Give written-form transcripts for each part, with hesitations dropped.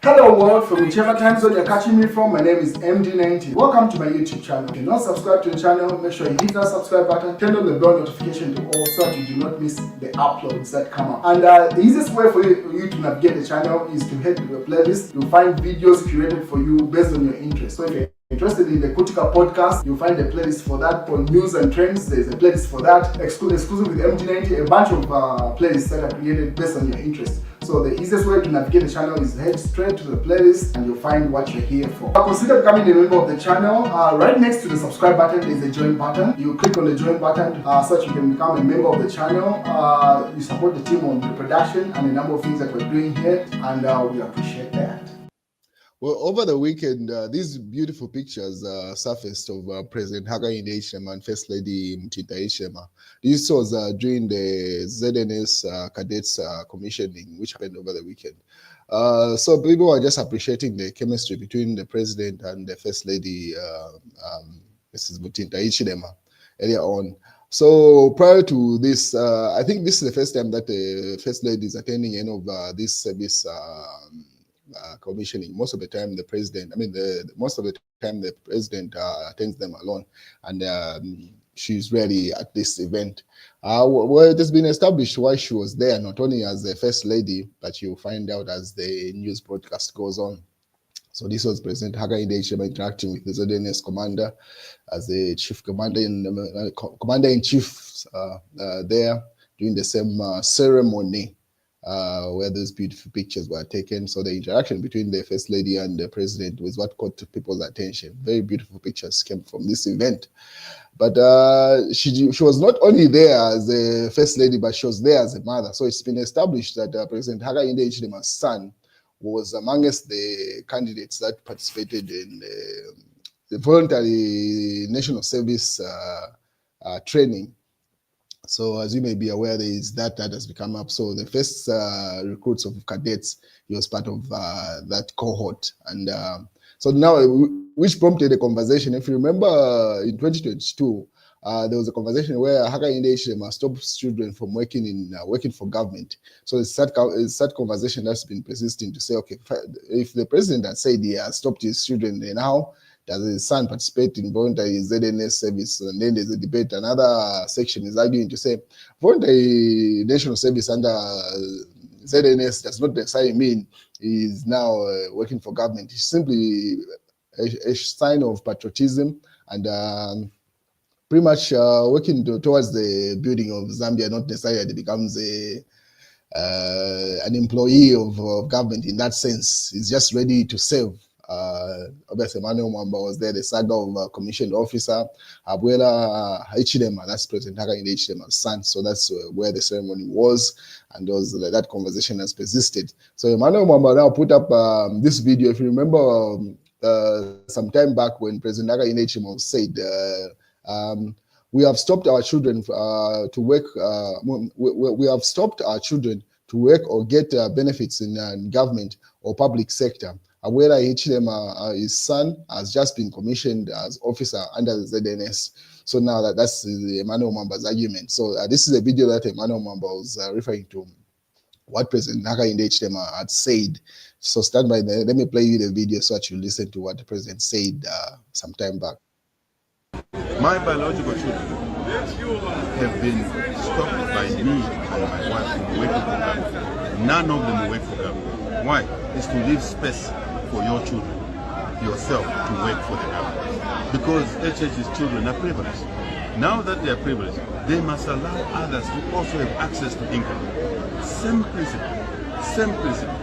Hello world, from whichever time zone you're catching me from, my name is MD90. Welcome to my YouTube channel. If you're not subscribed to the channel, make sure you hit that subscribe button, turn on the bell notification to all so that you do not miss the uploads that come up. And the easiest way for you to navigate the channel is to head to the playlist. You'll find videos curated for you based on your interest. So if you're interested in the Kutika podcast, you'll find a playlist for that. For news and trends, there's a playlist for that. Exclusive with MD90, a bunch of playlists that are created based on your interest. So the easiest way to navigate the channel is head straight to the playlist and you'll find what you're here for. Consider becoming a member of the channel. Right next to the subscribe button is a join button. You click on the join button so that you can become a member of the channel. You support the team on the production and a number of things that we're doing here, and we appreciate that. Well, over the weekend, these beautiful pictures surfaced of President Hakainde Hichilema and First Lady Hichilema. This was during the ZNS cadets commissioning, which happened over the weekend. So people are just appreciating the chemistry between the president and the First Lady, Mrs. Hichilema, earlier on. So prior to this, I think this is the first time that the First Lady is attending any of this service commissioning. Most of the time the president, most of the time the president attends them alone, and she's rarely at this event. Well, it has been established why she was there, not only as the First Lady, but you'll find out as the news broadcast goes on. So this was President Hakainde Hichilema interacting with the ZNS commander as the chief commander-in-chief there during the same ceremony. Where those beautiful pictures were taken. So the interaction between the First Lady and the President was what caught people's attention. Very beautiful pictures came from this event. But she was not only there as the First Lady, but she was there as a mother. So it's been established that President Hakainde Hichilema's son was amongst the candidates that participated in the voluntary national service training. So as you may be aware, there is that has become up. So the first recruits of cadets, he was part of that cohort. And so now, which prompted a conversation. If you remember in 2022, there was a conversation where Hakainde Hichilema stopped children from working for government. So it's that conversation that's been persisting to say, okay, if the president had said he has stopped his children, then how does his son participate in voluntary ZNS service? And then there's a debate. Another section is arguing to say voluntary national service under ZNS does not necessarily mean he's now working for government. It's simply a sign of patriotism and pretty much working towards the building of Zambia, not necessarily that he becomes an employee of government in that sense. He's just ready to serve. Obviously, Emmanuel Mwamba was there, the saga of commissioned officer, Abuela Hichilema, that's President Hakainde Hichilema's son. So that's where the ceremony was, and that conversation has persisted. So Emmanuel Mwamba now put up this video. If you remember, some time back when President Hakainde Hichilema said, we have stopped our children to work. We have stopped our children to work or get benefits in government or public sector. Abuela Hichilema, his son, has just been commissioned as officer under the ZNS. So now that's Emmanuel Mwamba's argument. So this is a video that Emmanuel Mwamba was referring to what President Hakainde Hichilema had said. So stand by there. Let me play you the video so that you listen to what the president said some time back. My biological children have been stopped by me and my wife from working for government. None of them work for government. Why? It's to leave space for your children, yourself, to work for the government. Because HH's children are privileged. Now that they are privileged, they must allow others to also have access to income. Same principle, same principle.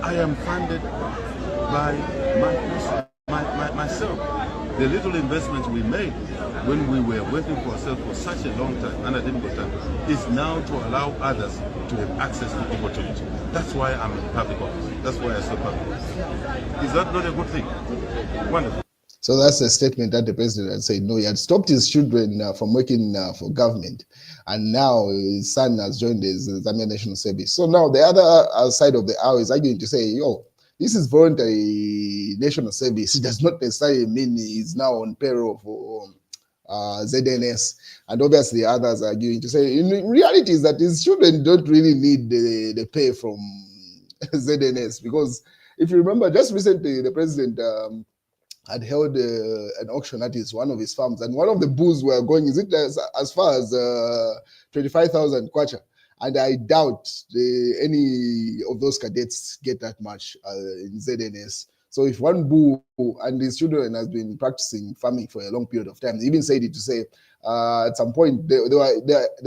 I am funded by myself. The little investments we made when we were working for ourselves for such a long time, and I didn't go time, is now to allow others to have access to opportunity. That's why I'm in public office. That's why I serve public office. Is that not a good thing? Wonderful. So that's a statement that the president had said, no, he had stopped his children from working for government, and now his son has joined the Zambia National Service. So now the other side of the aisle is arguing to say, yo, this is voluntary national service. It does not necessarily mean he's now on payroll for ZNS. And obviously others are arguing to say, in reality, is that his children don't really need the pay from ZNS, because if you remember, just recently the president had held an auction at one of his farms, and one of the bulls were going, is it as far as 25,000 kwacha? And I doubt any of those cadets get that much in ZNS. So if one bull and his children has been practicing farming for a long period of time, they even said it to say at some point they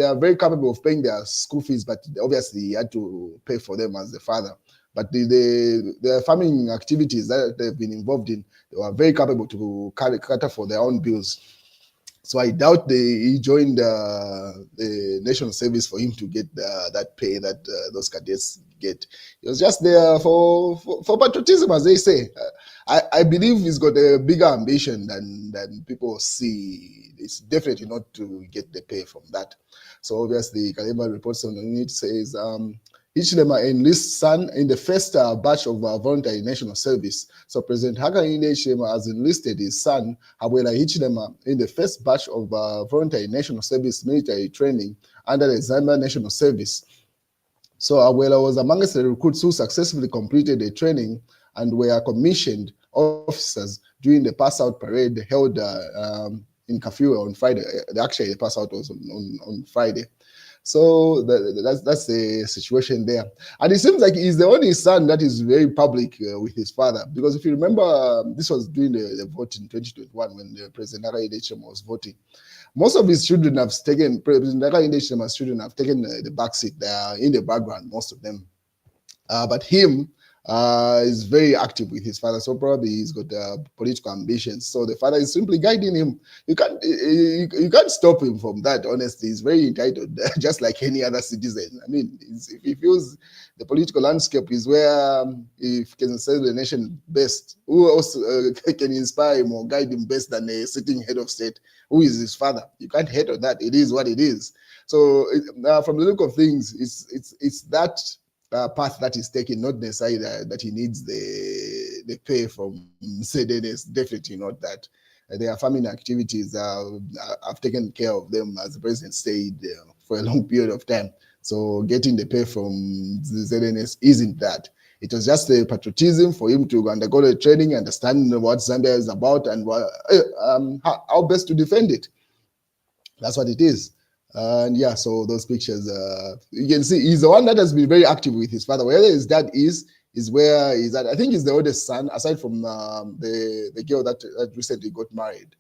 are very capable of paying their school fees, but obviously he had to pay for them as the father. But the farming activities that they've been involved in, they were very capable to cater for their own bills. So I doubt he joined the national service for him to get that pay that those cadets get. He was just there for patriotism, as they say. I believe he's got a bigger ambition than people see. It's definitely not to get the pay from that. So obviously, Hichilema reports on it says, Hichilema enlists son in the first batch of voluntary national service. So President Hakainde Hichilema has enlisted his son, Abuela Hichilema, in the first batch of voluntary national service military training under the Zambia National Service. So Abuela was amongst the recruits who successfully completed the training and were commissioned officers during the pass-out parade held in Kafue on Friday. Actually, the pass-out was on Friday. So that's the situation there. And it seems like he's the only son that is very public with his father. Because if you remember, this was during the vote in 2021 when the President Hakainde Hichilema was voting. Most of his children have taken, President Hakainde Hichilema's children have taken the backseat. They are in the background, most of them. But him is very active with his father, so probably he's got political ambitions. So the father is simply guiding him. You can't stop him from that. Honestly, he's very entitled, just like any other citizen. I mean, if he feels the political landscape is where he can serve the nation best, who else can inspire him or guide him best than a sitting head of state, who is his father? You can't hate on that. It is what it is. So from the look of things, it's that path that is taken, not necessarily that he needs the pay from ZNS. Definitely not that. Their farming activities have taken care of them, as the president said, for a long period of time. So getting the pay from the ZNS isn't that. It was just a patriotism for him to undergo the training, understand what Zambia is about, and how best to defend it. That's what it is. And yeah, so those pictures, you can see he's the one that has been very active with his father. Wherever his dad is where he's at. I think he's the oldest son, aside from the girl that recently got married.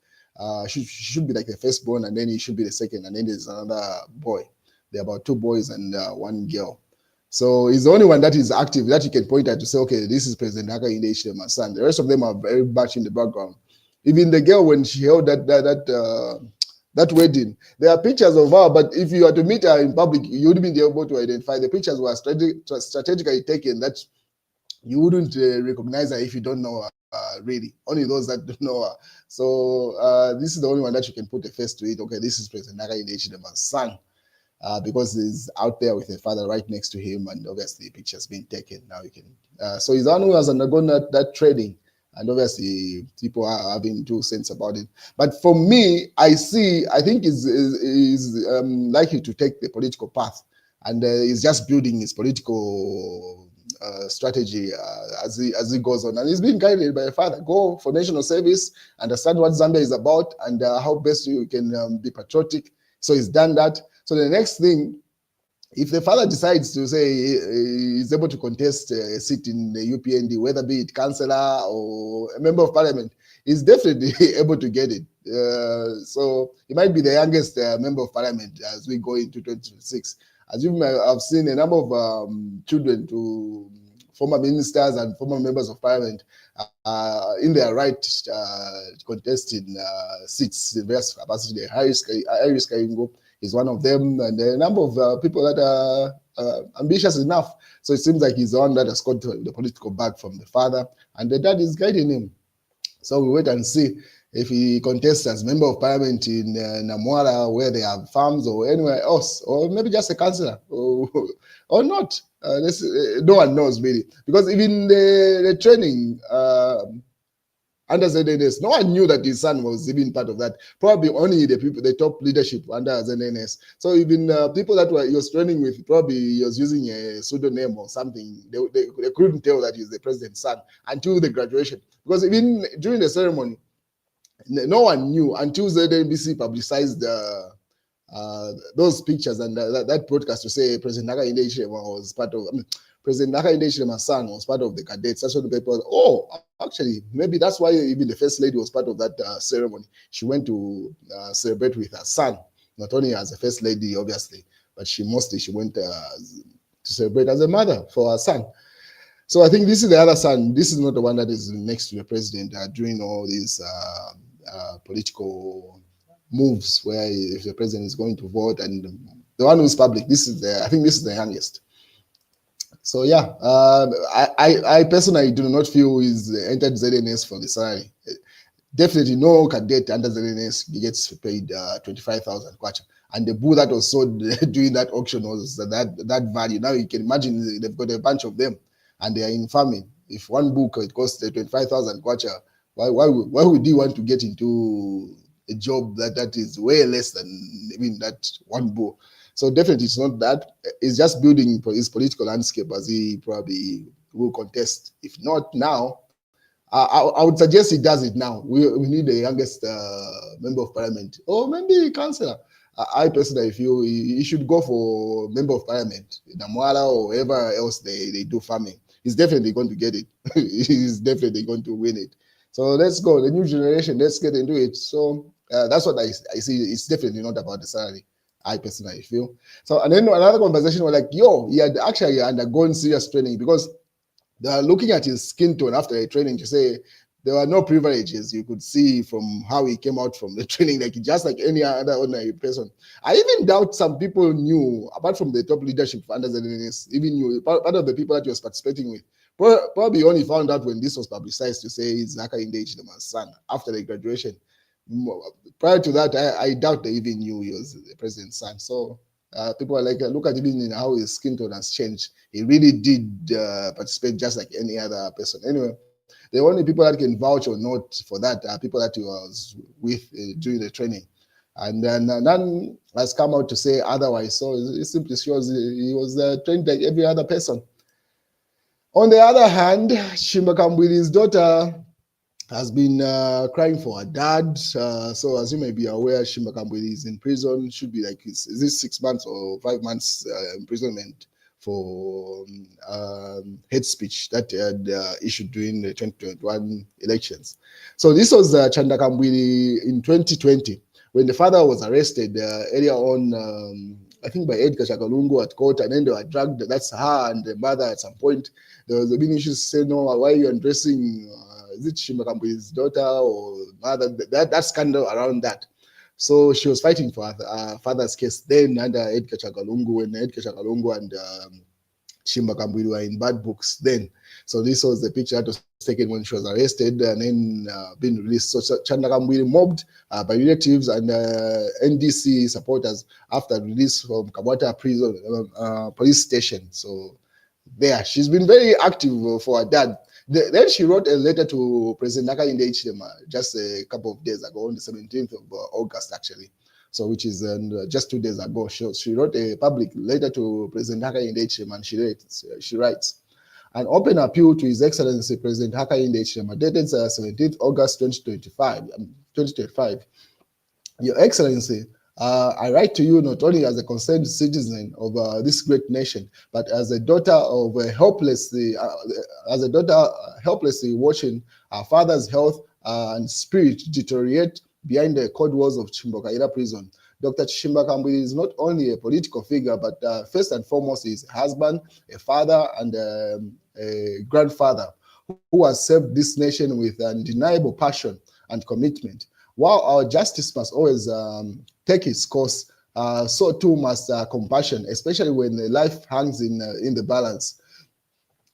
She should be like the firstborn, and then he should be the second, and then there's another boy. There are about 2 boys and 1 girl. So he's the only one that is active that you can point at to say, okay, this is President Hakainde Hichilema's son. The rest of them are very much in the background. Even the girl, when she held that wedding, there are pictures of her, but if you were to meet her in public, you wouldn't be able to identify. The pictures were strategically taken that you wouldn't recognize her if you don't know her, really. Only those that don't know her. So this is the only one that you can put a face to it. Okay, this is President Hakainde Hichilema's son, because he's out there with a father right next to him, and obviously pictures being taken. Now you can. So he's the one who has undergone that training. And obviously, people are having 2 cents about it. But for me, I think he's likely to take the political path, and he's just building his political strategy as he goes on. And he's being guided by a father. Go for national service, understand what Zambia is about, and how best you can be patriotic. So he's done that. So the next thing, if the father decides to say he's able to contest a seat in the UPND, whether be it councillor or a member of parliament, he's definitely able to get it. So he might be the youngest member of parliament as we go into 2026. As you may have seen, a number of children to former ministers and former members of parliament in their right contesting seats in various capacity. Iris Kaingo is one of them, and a number of people that are ambitious enough. So it seems like he's the one that has got the political bag from the father, and the dad is guiding him. So we wait and see if he contests as member of parliament in Namwara, where they have farms, or anywhere else, or maybe just a councillor, or not. No one knows really, because even the training, under ZNS. No one knew that his son was even part of that. Probably only the people, the top leadership under ZNS. So even people that he was training with, probably he was using a pseudonym or something. They couldn't tell that he's the president's son until the graduation. Because even during the ceremony, no one knew until ZNBC publicized those pictures and that broadcast to say President Hakainde Hichilema was part of. President Hakainde Hichilema's son was part of the cadets. That's what the people. Oh, actually, maybe that's why even the first lady was part of that ceremony. She went to celebrate with her son, not only as a first lady, obviously, but she went to celebrate as a mother for her son. So I think this is the other son. This is not the one that is next to the president during all these political moves where if the president is going to vote, and the one who's public, I think this is the youngest. So yeah, I personally do not feel he's entered ZNS for the salary. Definitely no cadet under ZNS gets paid 25,000 kwacha. And the bull that was sold during that auction was that value. Now you can imagine they've got a bunch of them and they are in farming. If one bull it costs 25,000 kwacha, why would you want to get into a job that is way less than even that one bull? So definitely it's not that. It's just building his political landscape as he probably will contest. If not now, I would suggest he does it now. We need the youngest member of parliament, or maybe councillor. I personally feel he should go for member of parliament, Namwala or whoever else they do farming. He's definitely going to get it. He's definitely going to win it. So let's go. The new generation, let's get into it. So that's what I see. It's definitely not about the salary. I personally feel. So, and then another conversation was like, yo, he had actually undergone serious training because they are looking at his skin tone after the training to say there were no privileges you could see from how he came out from the training, like just like any other ordinary person. I even doubt some people knew, apart from the top leadership under ZNS, even knew part of the people that he was participating with. Probably only found out when this was publicized to say he's Hakainde Hichilema's son after the graduation. Prior to that, I doubt they even knew he was the president's son. So people are like, look at even in how his skin tone has changed. He really did participate just like any other person. Anyway, the only people that can vouch or not for that are people that he was with during the training. And then none has come out to say otherwise. So it simply shows he was trained like every other person. On the other hand, Shimbakambwili's daughter has been crying for her dad. So as you may be aware, Shimbakambwili is in prison. Should be like, is this 6 months or 5 months imprisonment for hate speech that had issued during the 2021 elections. So this was Chandakambwili in 2020 when the father was arrested earlier on, I think by Edgar Chakalungu at court, and then they were dragged. That's her and the mother at some point. There was a big issue to say, no, why are you undressing? Is it Shimbakambwili's daughter or mother? That scandal around that. So she was fighting for her father's case then under Edgar Chakalungu, when Edgar Chakalungu and Shimbakambwili were in bad books then. So this was the picture that was taken when she was arrested and then being released. So Chandakambwili mobbed by relatives and NDC supporters after release from Kabwata prison police station. So there, she's been very active for her dad. Then she wrote a letter to President Hakainde Hichilema just a couple of days ago, on the 17th of August, actually. So, which is just 2 days ago. She wrote a public letter to President Hakainde Hichilema, and she writes, an open appeal to His Excellency President Hakainde Hichilema, dated 17th August 2025. Your Excellency, I write to you not only as a concerned citizen of this great nation, but as a daughter of helplessly watching our father's health and spirit deteriorate behind the cold walls of Chimbokaira prison. Dr. Shimbakambwili is not only a political figure, but first and foremost, he is a husband, a father, and a grandfather who has served this nation with undeniable passion and commitment. While our justice must always take its course, so too must compassion, especially when life hangs in the balance.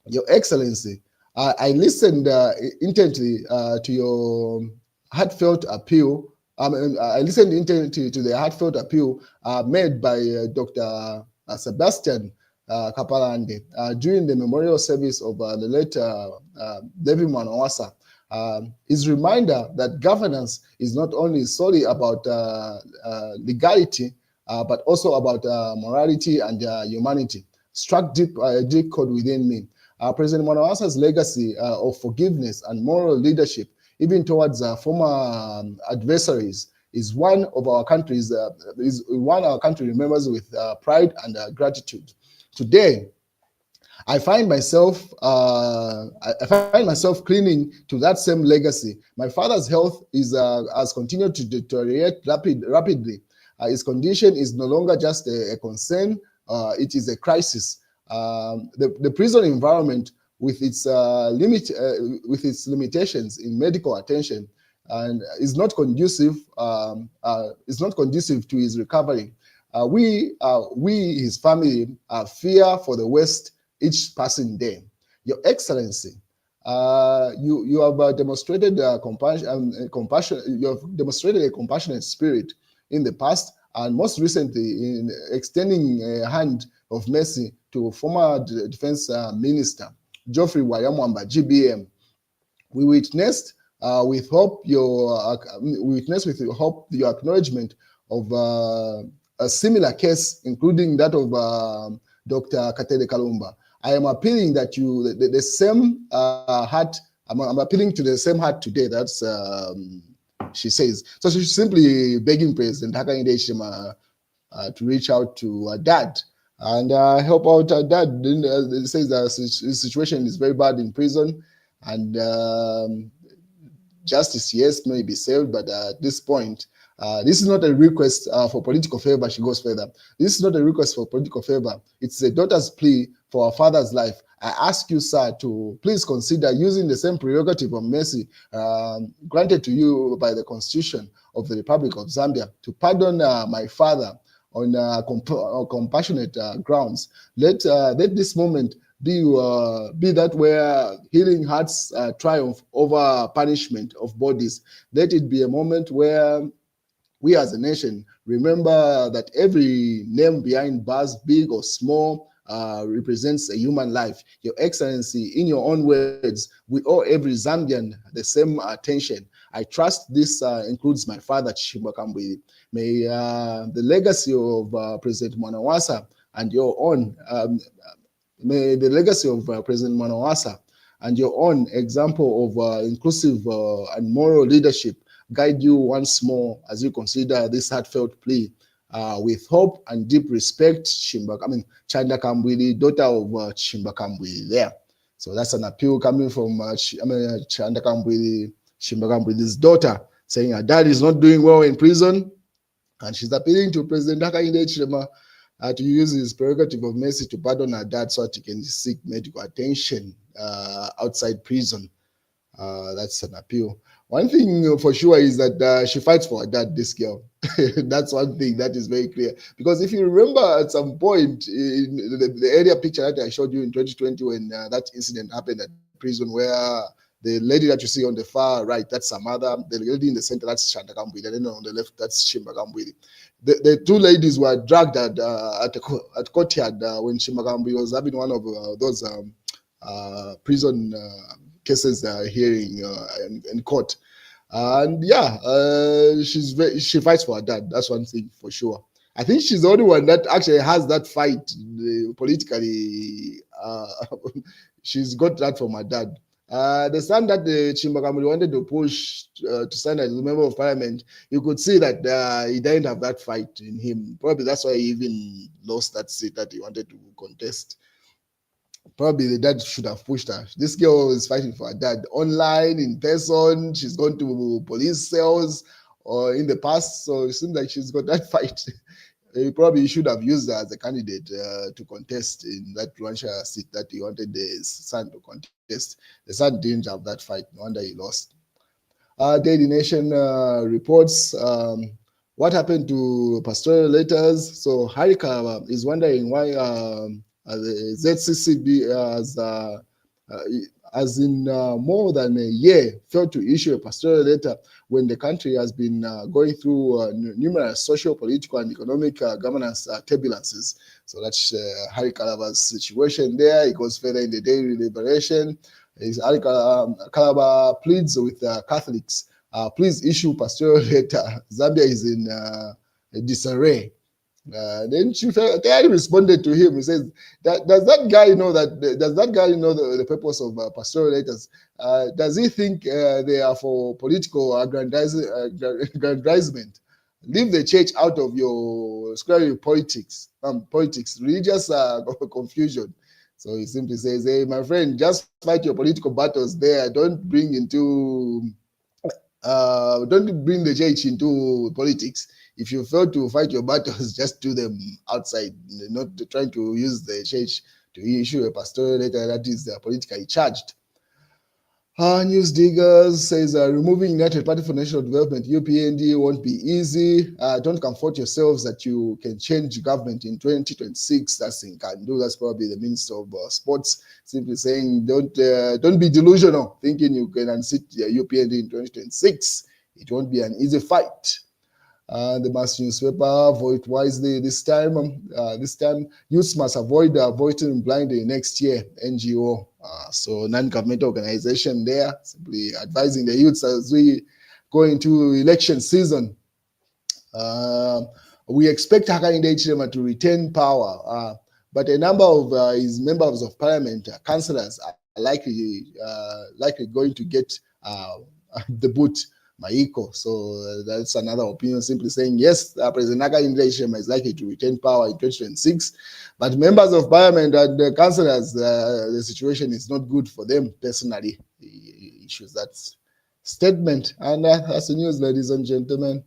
Your Excellency, I listened intently to your heartfelt appeal. I listened intently to the heartfelt appeal made by Dr. Sebastian Kapalande during the memorial service of the late Levi Mwanawasa, is reminder that governance is not only solely about legality, but also about morality and humanity. Struck deep chord within me. President Mwanawasa's legacy of forgiveness and moral leadership, even towards former adversaries, is one our country remembers with pride and gratitude. Today, I find myself clinging to that same legacy. My father's health has continued to deteriorate rapidly. His condition is no longer just a concern; it is a crisis. The prison environment, with its limitations in medical attention, and is not conducive to his recovery. We, his family, fear for the worst each passing day. Your Excellency, you have demonstrated compassion. You have demonstrated a compassionate spirit in the past, and most recently in extending a hand of mercy to former Defense Minister Geoffrey Wayamwamba, GBM. We witnessed with hope your acknowledgement of a similar case, including that of Dr. Hakainde Kalumba. I am appealing that the same heart. I'm appealing to the same heart today. That's she says. So she's simply begging President Hakainde Hichilema to reach out to her dad and help out her dad. It says that his situation is very bad in prison, and justice, yes, may be served, but at this point, this is not a request for political favor. She goes further. This is not a request for political favor. It's a daughter's plea for her father's life. I ask you, sir, to please consider using the same prerogative of mercy granted to you by the Constitution of the Republic of Zambia to pardon my father on compassionate grounds. Let this moment be that where healing hearts triumph over punishment of bodies. Let it be a moment where we as a nation remember that every name behind bars, big or small, represents a human life. Your Excellency, in your own words, we owe every Zambian the same attention. I trust this includes my father, Chishimba Kambwili. May the legacy of President Mwanawasa and your own, may the legacy of President Mwanawasa and your own example of inclusive and moral leadership guide you once more as you consider this heartfelt plea. With hope and deep respect, Chanda Kambwili, daughter of Chimba Kambwili there. So that's an appeal coming from Chanda Kambwili, Chimba Kambwili's daughter, saying her dad is not doing well in prison, and she's appealing to President Hakainde Hichilema to use his prerogative of mercy to pardon her dad so that he can seek medical attention outside prison. That's an appeal. One thing for sure is that she fights for her dad, this girl. That's one thing that is very clear. Because if you remember at some point in the earlier picture that I showed you in 2020 when that incident happened at prison, where the lady that you see on the far right, that's her mother. The lady in the center, that's Chanda Kambwili. And then on the left, that's Chimba Kambwili. The two ladies were dragged at courtyard when Chimba Kambwili was having one of those prison cases hearing in court. And yeah, she fights for her dad. That's one thing for sure. I think she's the only one that actually has that fight politically. She's got that from her dad. The son that the Chimba Kambwili wanted to push to stand as a member of parliament, you could see that he didn't have that fight in him. Probably that's why he even lost that seat that he wanted to contest. Probably the dad should have pushed her. This girl is fighting for her dad online, in person. She's gone to police cells or in the past. So it seems like she's got that fight. He probably should have used her as a candidate to contest in that Luansha seat that he wanted his son to contest. The son didn't have that fight. No wonder he lost. Daily Nation reports what happened to pastoral letters. So Harika is wondering why the ZCCB has in more than a year failed to issue a pastoral letter when the country has been going through numerous social, political, and economic governance turbulences. So that's Harry Kalava's situation there. It goes further in the daily liberation. His Calabar pleads with Catholics, please issue pastoral letter. Zambia is in disarray. Then they responded to him. He says, "Does that guy know that? Does that guy know the purpose of pastoral letters? Does he think they are for political aggrandizement? Leave the church out of your politics, religious confusion." So he simply says, "Hey, my friend, just fight your political battles there. Don't bring the church into politics. If you fail to fight your battles, just do them outside, not trying to use the church to issue a pastoral letter that is politically charged." News Diggers says removing United Party for National Development (UPND) won't be easy. Don't comfort yourselves that you can change government in 2026. That's in Kandu. That's probably the Minister of Sports simply saying don't be delusional, thinking you can unseat the UPND in 2026. It won't be an easy fight. The mass newspaper, vote wisely this time. This time, youths must avoid voting blindly next year. NGO, so non-governmental organization there, simply advising the youths as we go into election season. We expect Hakainde Hichilema to retain power, but a number of his members of parliament, councillors, are likely going to get the boot. Maiko. So that's another opinion, simply saying yes, President Hakainde Hichilema is likely to retain power in 2026, but members of parliament and the councillors, the situation is not good for them personally. He issues that statement, and that's the news, ladies and gentlemen.